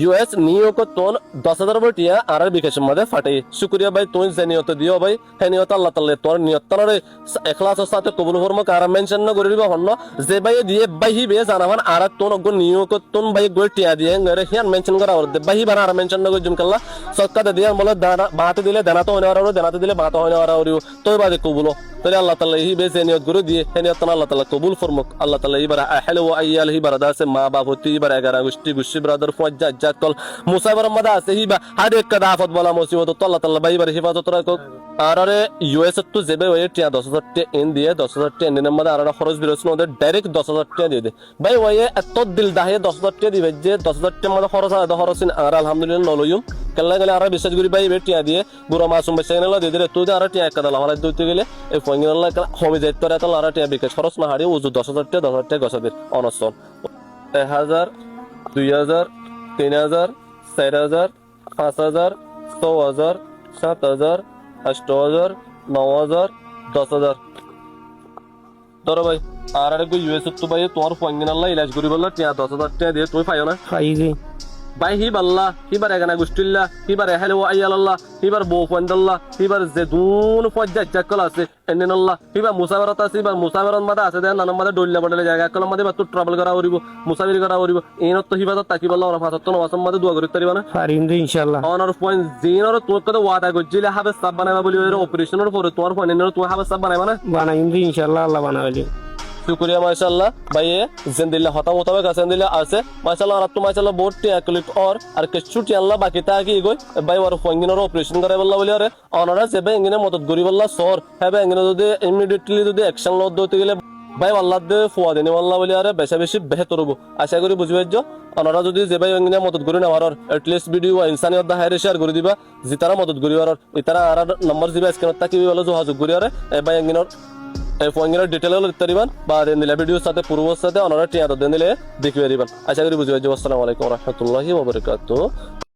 US নিয়োগ তোন 10,000 বটিয়া আর বিকাশের মধ্যে ফাটে শুক্রিয়া ভাই তুই যে নিয়ত দিও ভাই হে নিয়ত আল্লাহ তাআলা তোর নিয়ত তারে ইখলাসের সাথে কবুল ফরমা কার মেনশন না করিব হন্ন যে ভাই দিয়ে ভাই বে জানাবান আর তোন অগ নিয়োগ তোন ভাই গটিয়া দিয়ে গরে হিয়ান মেনশন করা আর ভাই বানা আর মেনশন না গজুম কাল্লা সৎকাতে দিয়ে বলে দানা বাতে দিলে দানা তো হনে আর দানাতে দিলে বাতে হনে আর তোই বাদে কবুল তাহলে আল্লাহ তাআলা হি বে যে নিয়ত করে দিয়ে হে নিয়ত আল্লাহ তাআলা কবুল ফরমুক আল্লাহ তাআলা ইবার আহলে ওয়া আইয়াল হি বারাদাসে মা বাপ হতি ইবার 11 গোষ্ঠী গুষ্টি ব্রাদার ফজ্জা জাতল মুসাইবার মধ্যে আছে হিবা হার এক দাফত বলা মুসিবত তো আল্লাহ তাআলা বাইবার হিফাজত রাখুক আর আরে ইউএস তো যেবে ওই টিয়া 10,000 টাকা ইন দিয়ে 10,000 টাকা ইনের মধ্যে আর খরচ বিরোচন ওদের ডাইরেক্ট 10,000 টাকা দিয়ে দে ভাই ওই এত দিল দাহে 10,000 টাকা দিবে যে 10,000 টাকা মধ্যে খরচ আর খরচিন আর আলহামদুলিল্লাহ নলয়ুম কেলা গেলে আর বিশ্বাস করি ভাই টিয়া দিয়ে গুরু মাসুম বেচা গেলে দিয়ে দিলে তুই আর টিয়া একটা দাল আমার দুইতে গেলে এই ফঙ্গিন আল্লাহ কমে যাইত তোর এত আর টিয়া বিকাশ খরচ না হারিয়ে ওজু 10,000 টাকা গছাদের অনসন 1,000 2,000 3,000 4,000 5,000 6,000 7,000 8,000 9,000 10,000 ধরো ভাই আর আরেকটু ইউএস তো ভাই তোমার ফঙ্গিন আল্লাহ ইলাজ করি বললা টিয়া 10,000 টাকা দিয়ে তুই পাইও না পাইছি ভাই হিবাল্লাহ হিবার এগানা গুষ্টিল্লাহ হিবার এহালে ও আইয়াল্লাহ হিবার বউ ফন্দাল্লাহ হিবার যে দুন ফজ্জা জাকল আছে এন্দিনাল্লাহ হিবার মুসাফিরত আছে হিবার মুসাফিরত মাদা আছে দেন নানাম মাদা ডইল্লা বডলে জায়গা কলম মাদে বাতু ট্রাভেল করা করিব মুসাফির করা করিব এইনত তো হিবাত তাকিবাল্লাহ ওরা ফাসাত তো ওয়াসম মাদে দোয়া করি তারিবা না পারিম রে ইনশাআল্লাহ অনার পয়েন্ট জিনর তোর কত ওয়াদা গজিলে হবে সাব বানাবা বলি ওর অপারেশনের পরে তোমার পয়েন্টের তোমার হবে সাব বানাবা না বানাইম রে ইনশাআল্লাহ আল্লাহ বানাইলি শুক্রিয়া মাশাআল্লাহ ভাই জিন্দিল্লাহ হতা মোতাবেক আছে জিন্দিল্লাহ আছে মাশাআল্লাহ আর তো মাশাআল্লাহ বহুত টি ক্লিক আর কিছু আল্লাহ বাকি তা কি গই ভাই ওর ফঙ্গিনর অপারেশন করে বললা বলি আরে অনারা যেবে এঙ্গিনে মদত করি বললা সর হবে এঙ্গিনে যদি ইমিডিয়েটলি যদি অ্যাকশন লদ দিতে গেলে ভাই আল্লাহ দে ফুয়া দেনি বললা বলি আরে বেশি বেশি বেহতর হবো আশা করি বুঝবে যে অনারা যদি যে ভাই এঙ্গিনে মদত করি না আর এটলিস্ট ভিডিও ইনসানিয়ত দা হাইরে শেয়ার করে দিবা যে তারা মদত করি আর ইতারা আর নম্বর দিবা স্ক্রিনত তাকি বলে যোগাযোগ করি আরে ভাই এঙ্গিনর ফোনের ডিটেল হলো দিতে দিবেন বা দিলে ভিডিওর সাথে পূর্বর সাথে ওনারা টিয়া দিলে দেখিয়ে দিবেন আশা করি বুঝবে যে আসসালামু আলাইকুম ওয়া রাহমাতুল্লাহি ওয়া বারাকাতুহু।